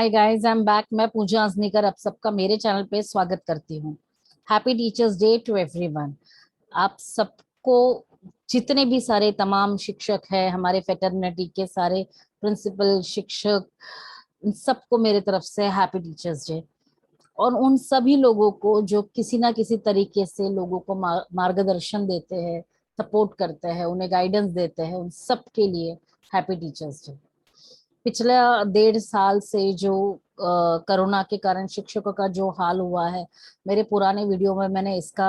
Hi guys, I am back. मैं पूजा अजनीकर आप सबका मेरे चैनल पे स्वागत करती हूँ। Happy teachers day to everyone. आप सबको, जितने भी सारे तमाम शिक्षक हैं, हमारे फेटर्निटी के सारे प्रिंसिपल शिक्षक, उन सबको मेरे तरफ से हैप्पी टीचर्स डे। और उन सभी लोगों को जो किसी ना किसी तरीके से लोगों को मार्गदर्शन देते हैं, सपोर्ट करते हैं, उन्हें गाइडेंस देते हैं, उन सब के लिए हैप्पी टीचर्स डे। पिछला 1.5 साल से जो कोरोना के कारण शिक्षकों का जो हाल हुआ है, मेरे पुराने वीडियो में मैंने इसका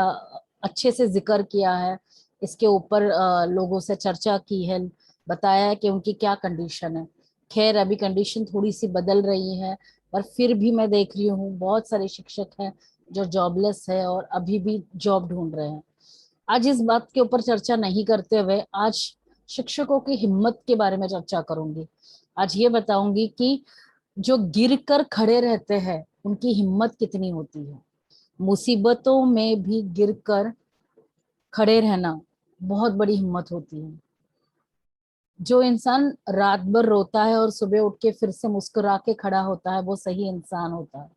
अच्छे से जिक्र किया है। इसके ऊपर लोगों से चर्चा की है, बताया है कि उनकी क्या कंडीशन है। खैर, अभी कंडीशन थोड़ी सी बदल रही है, पर फिर भी मैं देख रही हूँ बहुत सारे शिक्षक हैं जो जॉबलेस है और अभी भी जॉब ढूंढ रहे हैं। आज इस बात के ऊपर चर्चा नहीं करते हुए आज शिक्षकों की हिम्मत के बारे में चर्चा करूंगी। आज ये बताऊंगी कि जो गिर कर खड़े रहते हैं उनकी हिम्मत कितनी होती है। मुसीबतों में भी गिर कर खड़े रहना बहुत बड़ी हिम्मत होती है। जो इंसान रात भर रोता है और सुबह उठ के फिर से मुस्कुरा के खड़ा होता है, वो सही इंसान होता है।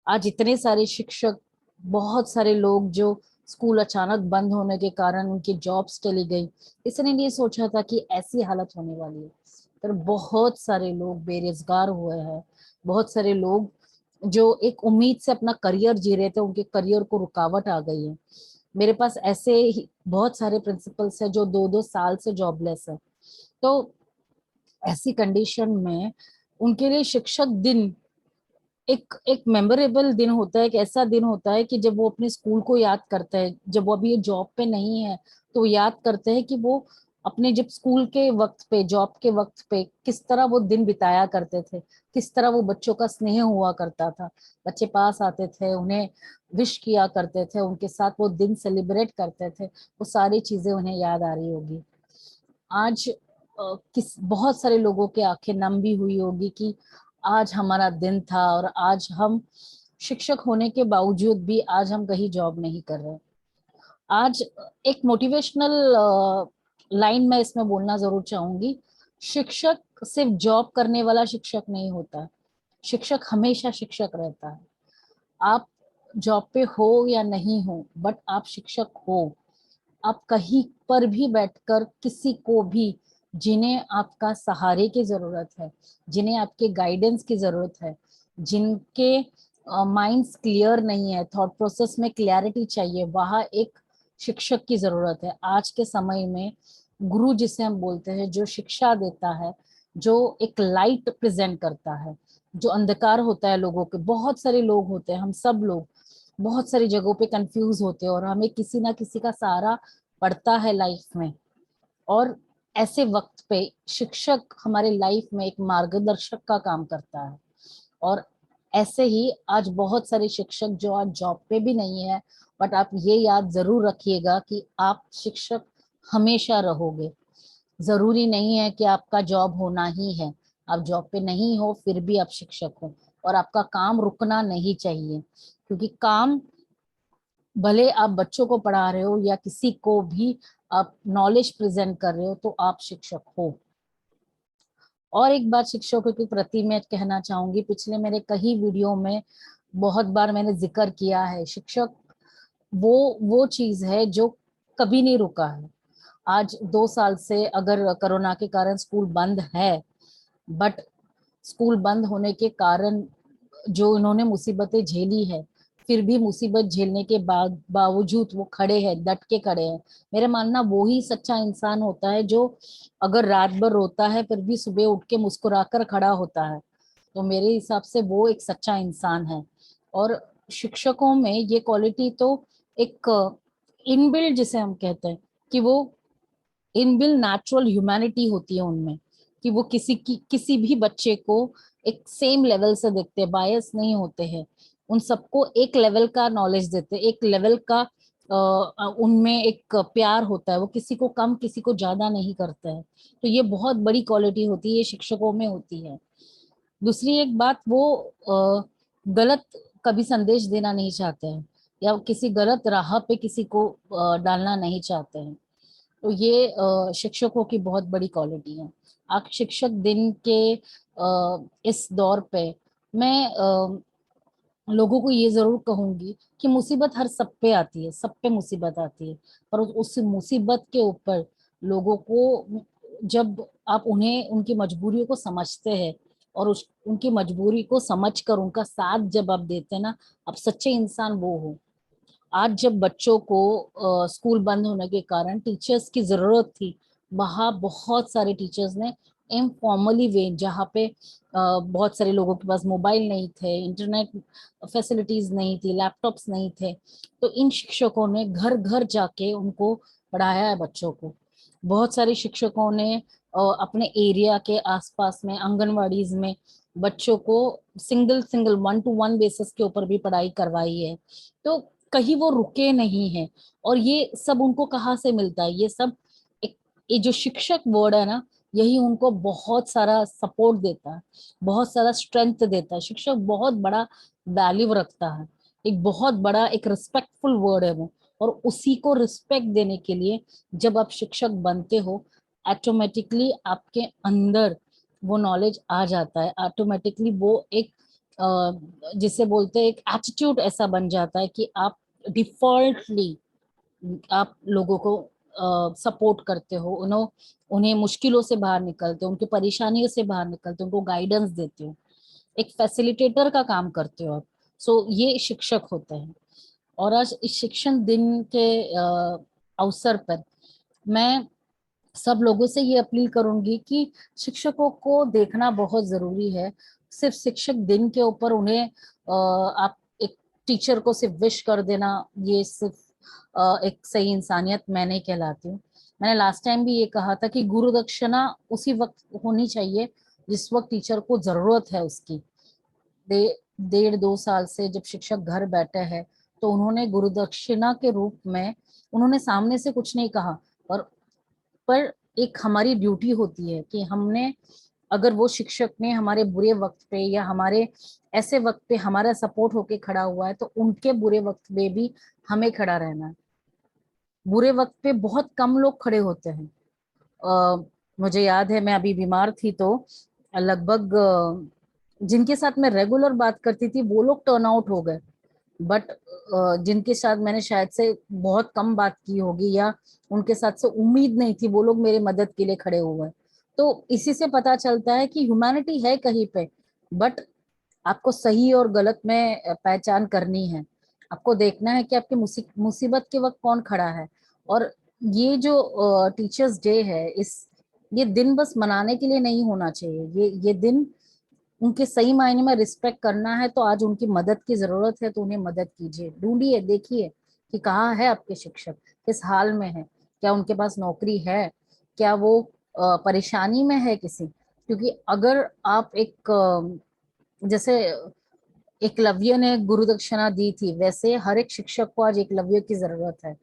आज इतने सारे शिक्षक, बहुत सारे लोग जो स्कूल अचानक बंद होने के कारण उनकी जॉब्स चली गई, किसी ने नहीं सोचा था कि ऐसी हालत होने वाली है। पर बहुत सारे लोग बेरोजगार हुए हैं। बहुत सारे लोग जो एक उम्मीद से अपना करियर जी रहे थे, उनके करियर को रुकावट आ गई है। मेरे पास ऐसे ही बहुत सारे प्रिंसिपल्स हैं जो 2-2 साल से जॉबलेस है। तो ऐसी कंडीशन में उनके लिए शिक्षक दिन एक एक मेमोरेबल दिन होता है। एक ऐसा दिन होता है कि जब वो अपने स्कूल को याद करते हैं, जब वो अभी जॉब पे नहीं है तो याद करते हैं कि वो अपने जब स्कूल के वक्त पे, जॉब के वक्त पे किस तरह वो दिन बिताया करते थे, किस तरह वो बच्चों का स्नेह हुआ करता था। बच्चे पास आते थे, उन्हें विश किया करते थे, उनके साथ वो दिन सेलिब्रेट करते थे। वो सारी चीजें उन्हें याद आ रही होगी। आज किस बहुत सारे लोगों के आंखें नम भी हुई होगी कि आज हमारा दिन था और आज हम शिक्षक होने के बावजूद भी आज हम कहीं जॉब नहीं कर रहे। आज एक मोटिवेशनल लाइन मैं इसमें बोलना जरूर चाहूंगी। शिक्षक सिर्फ जॉब करने वाला शिक्षक नहीं होता। शिक्षक हमेशा शिक्षक रहता है। आप जॉब पे हो या नहीं हो, बट आप शिक्षक हो। आप कहीं पर भी बैठकर किसी को भी, जिन्हें आपका सहारे की जरूरत है, जिन्हें आपके गाइडेंस की जरूरत है, जिनके माइंड्स क्लियर नहीं है, थॉट प्रोसेस में क्लैरिटी चाहिए, वहां एक शिक्षक की जरूरत है। आज के समय में गुरु जिसे हम बोलते हैं, जो शिक्षा देता है, जो एक लाइट प्रेजेंट करता है, जो अंधकार होता है लोगों के, बहुत सारे लोग होते हैं, हम सब लोग बहुत सारी जगहों पे कंफ्यूज होते हैं और हमें किसी ना किसी का सहारा पड़ता है लाइफ में। और ऐसे वक्त पे शिक्षक हमारे लाइफ में एक मार्गदर्शक का काम करता है। और ऐसे ही आज बहुत सारे शिक्षक जो आज जॉब पे भी नहीं है, बट आप ये याद जरूर रखिएगा कि आप शिक्षक हमेशा रहोगे। जरूरी नहीं है कि आपका जॉब होना ही है। आप जॉब पे नहीं हो फिर भी आप शिक्षक हो। और आपका काम रुकना नहीं चाहिए, क्योंकि काम, भले आप बच्चों को पढ़ा रहे हो या किसी को भी आप नॉलेज प्रेजेंट कर रहे हो, तो आप शिक्षक हो। और एक बात शिक्षकों के प्रति मैं कहना चाहूंगी, पिछले मेरे कई वीडियो में बहुत बार मैंने जिक्र किया है, शिक्षक वो चीज है जो कभी नहीं रुका है। आज 2 साल से अगर कोरोना के कारण स्कूल बंद है, बट स्कूल बंद होने के कारण जो इन्होंने मुसीबतें झेली है, फिर भी मुसीबत झेलने के बावजूद वो खड़े हैं, डट के खड़े हैं। मेरा मानना वो ही सच्चा इंसान होता है जो अगर रात भर रोता है फिर भी सुबह उठ के मुस्कुराकर खड़ा होता है। तो मेरे हिसाब से वो एक सच्चा इंसान है। और शिक्षकों में ये क्वालिटी तो एक इनबिल्ड जिसे हम कहते हैं कि वो इनबिल्ड नेचुरल ह्यूमैनिटी होती है उनमें, कि वो किसी भी बच्चे को एक सेम लेवल से देखते हैं, बायस नहीं होते हैं। उन सबको एक लेवल का नॉलेज देते हैं, एक लेवल का उनमें एक प्यार होता है। वो किसी को कम किसी को ज्यादा नहीं करते हैं। तो ये बहुत बड़ी क्वालिटी होती है, ये शिक्षकों में होती है। दूसरी एक बात, वो गलत कभी संदेश देना नहीं चाहते हैं या किसी गलत राह पे किसी को डालना नहीं चाहते हैं। तो ये शिक्षकों की बहुत बड़ी क्वालिटी है। आप शिक्षक दिन के इस दौर पे मैं लोगों को ये जरूर कहूंगी कि मुसीबत हर सब पे आती है, सब पे मुसीबत आती है, पर उस मुसीबत के ऊपर लोगों को, जब आप उन्हें उनकी मजबूरियों को समझते हैं और उनकी मजबूरी को समझकर उनका साथ जब आप देते हैं ना, आप सच्चे इंसान वो हो। आज जब बच्चों को स्कूल बंद होने के कारण टीचर्स की जरूरत थी, वहाँ बहुत सारे टीचर्स ने इनफॉर्मली वे, जहाँ पे बहुत सारे लोगों के पास मोबाइल नहीं थे, इंटरनेट फैसिलिटीज नहीं थी, लैपटॉप्स नहीं थे, तो इन शिक्षकों ने घर घर जाके उनको पढ़ाया है बच्चों को। बहुत सारे शिक्षकों ने अपने एरिया के आसपास में आंगनवाड़ीज में बच्चों को सिंगल सिंगल 1-to-1 बेसिस के ऊपर भी पढ़ाई करवाई है। तो कहीं वो रुके नहीं हैं। और ये सब उनको कहाँ से मिलता है? ये सब एक, ये जो शिक्षक वर्ड है ना, यही उनको बहुत सारा सपोर्ट देता है, बहुत सारा स्ट्रेंथ देता है। शिक्षक बहुत बड़ा वैल्यू रखता है, एक बहुत बड़ा, एक रिस्पेक्टफुल वर्ड है वो। और उसी को रिस्पेक्ट देने के लिए जब आप शिक्षक बनते हो, ऑटोमेटिकली आपके अंदर वो नॉलेज आ जाता है, ऑटोमेटिकली वो एक जिसे बोलते हैं एक एटीट्यूड ऐसा बन जाता है कि आप डिफॉल्टली आप लोगों को सपोर्ट करते हो, उन्हें मुश्किलों से बाहर निकलते हो, उनकी परेशानियों से बाहर निकलते हो, उनको गाइडेंस देते हो, एक फैसिलिटेटर का काम करते हो आप। सो ये शिक्षक होते हैं। और आज इस शिक्षण दिन के अवसर पर मैं सब लोगों से ये अपील करूंगी कि शिक्षकों को देखना बहुत जरूरी है। सिर्फ शिक्षक दिन के ऊपर उन्हें आप एक टीचर को सिर्फ विश कर देना, ये सिर्फ एक सही इंसानियत मैं नहीं कहलाती हूँ। मैंने लास्ट टाइम भी ये कहा था कि गुरु दक्षिणा उसी वक्त होनी चाहिए जिस वक्त टीचर को जरूरत है उसकी। 1.5-2 साल से जब शिक्षक घर बैठे हैं, तो उन्होंने गुरु दक्षिणा के रूप में, उन्होंने सामने से कुछ नहीं कहा, पर एक हमारी ड्यूटी होती है कि हमने, अगर वो शिक्षक ने हमारे बुरे वक्त पे या हमारे ऐसे वक्त पे हमारा सपोर्ट होके खड़ा हुआ है, तो उनके बुरे वक्त में भी हमें खड़ा रहना है। बुरे वक्त पे बहुत कम लोग खड़े होते हैं। मुझे याद है मैं अभी बीमार थी तो लगभग जिनके साथ मैं रेगुलर बात करती थी वो लोग टर्न आउट हो गए, बट जिनके साथ मैंने शायद से बहुत कम बात की होगी या उनके साथ से उम्मीद नहीं थी, वो लोग मेरे मदद के लिए खड़े हुए हैं। तो इसी से पता चलता है कि ह्यूमैनिटी है कहीं पे, बट आपको सही और गलत में पहचान करनी है। आपको देखना है कि आपके मुसीबत के वक्त कौन खड़ा है। और ये जो टीचर्स डे है, ये दिन बस मनाने के लिए नहीं होना चाहिए। ये दिन उनके सही मायने में रिस्पेक्ट करना है, तो आज उनकी मदद की जरूरत है, तो उन्हें मदद कीजिए, ढूंढिए, देखिए कि कहाँ है आपके शिक्षक, किस हाल में है, क्या उनके पास नौकरी है, क्या वो परेशानी में है किसी। क्योंकि अगर आप एक जैसे एकलव्य ने गुरु दक्षिणा दी थी, वैसे हर एक शिक्षक को आज एकलव्य की जरूरत है।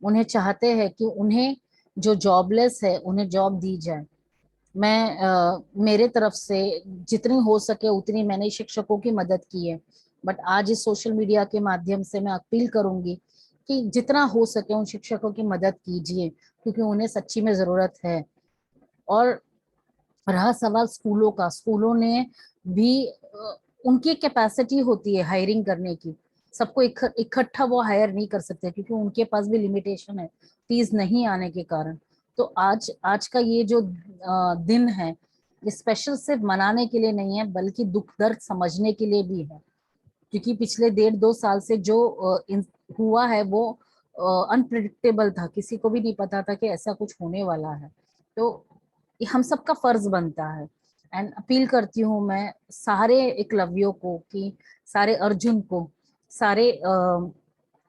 उन्हें चाहते हैं कि उन्हें जो जॉबलेस है उन्हें जॉब दी जाए। मैं मेरे तरफ से जितनी हो सके उतनी मैंने शिक्षकों की मदद की है, बट आज इस सोशल मीडिया के माध्यम से मैं अपील करूंगी कि जितना हो सके उन शिक्षकों की मदद कीजिए, क्योंकि उन्हें सच्ची में जरूरत है। और रहा सवाल स्कूलों का, स्कूलों ने भी उनकी कैपेसिटी होती है हायरिंग करने की, सबको इकट्ठा वो हायर नहीं कर सकते क्योंकि उनके पास भी लिमिटेशन है फीस नहीं आने के कारण। तो आज आज का ये जो दिन है, ये स्पेशल सिर्फ मनाने के लिए नहीं है बल्कि दुख दर्द समझने के लिए भी है। क्योंकि पिछले 1.5-2 साल से जो हुआ है वो अनप्रिडिक्टेबल था, किसी को भी नहीं पता था कि ऐसा कुछ होने वाला है। तो ये हम सबका फर्ज बनता है। एंड अपील करती हूँ मैं सारे एकलव्यों को कि सारे अर्जुन को, सारे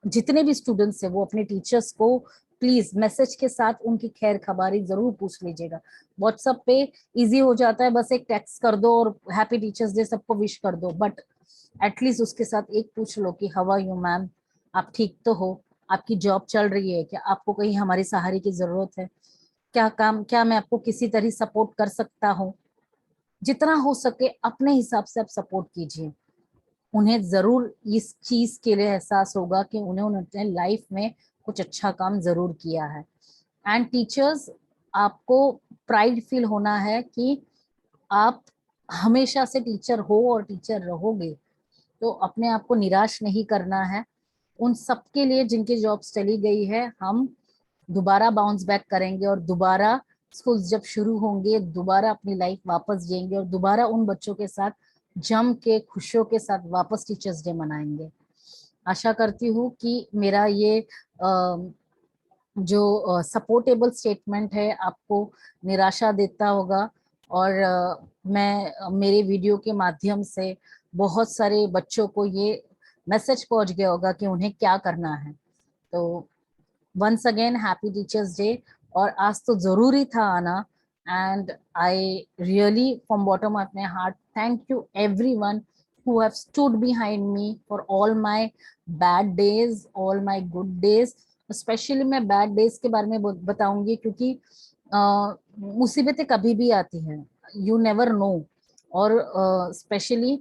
जितने भी स्टूडेंट्स हैं वो अपने टीचर्स को प्लीज मैसेज के साथ उनकी खैर खबरी जरूर पूछ लीजिएगा। व्हाट्सएप पे इजी हो जाता है, बस एक टेक्स्ट कर दो और हैप्पी टीचर्स डे सबको विश कर दो, बट एटलीस्ट उसके साथ एक पूछ लो कि हाउ आर यू मैम, आप ठीक तो हो, आपकी जॉब चल रही है क्या, आपको कहीं हमारे सहारे की जरूरत है, क्या मैं आपको किसी तरह सपोर्ट कर सकता हूँ। जितना हो सके अपने हिसाब से आप सपोर्ट कीजिए। उन्हें जरूर इस चीज के लिए एहसास होगा कि उन्होंने लाइफ में कुछ अच्छा काम जरूर किया है। एंड टीचर्स, आपको प्राइड फील होना है कि आप हमेशा से टीचर हो और टीचर रहोगे, तो अपने आप को निराश नहीं करना है। उन सबके लिए जिनकी जॉब्स चली गई है, हम दोबारा बाउंस बैक करेंगे और दोबारा स्कूल जब शुरू होंगे दोबारा अपनी लाइफ वापस जिएंगे और दोबारा उन बच्चों के साथ जम के खुशियों के साथ वापस टीचर्स डे मनाएंगे। आशा करती हूँ कि मेरा ये जो सपोर्टेबल स्टेटमेंट है आपको निराशा देता होगा, और मैं मेरे वीडियो के माध्यम से बहुत सारे बच्चों को ये मैसेज पहुंच गया होगा कि उन्हें क्या करना है। तो once again happy teachers day. और आज तो जरूरी था आना, and I really from bottom of my heart thank you everyone who have stood behind me for all my bad days, all my good days। Specially मैं bad days के बारे में बताऊंगी, क्योंकि मुसीबतें कभी भी आती हैं, यू नेवर नो। और स्पेशली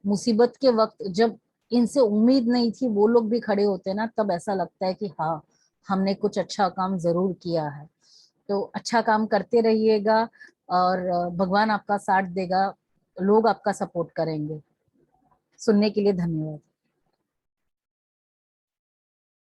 मुसीबत के वक्त जब इनसे उम्मीद नहीं थी वो लोग भी खड़े होते हैं ना, तब ऐसा लगता है कि हाँ, हमने कुछ अच्छा काम जरूर किया है। तो अच्छा काम करते रहिएगा, और भगवान आपका साथ देगा, लोग आपका सपोर्ट करेंगे। सुनने के लिए धन्यवाद।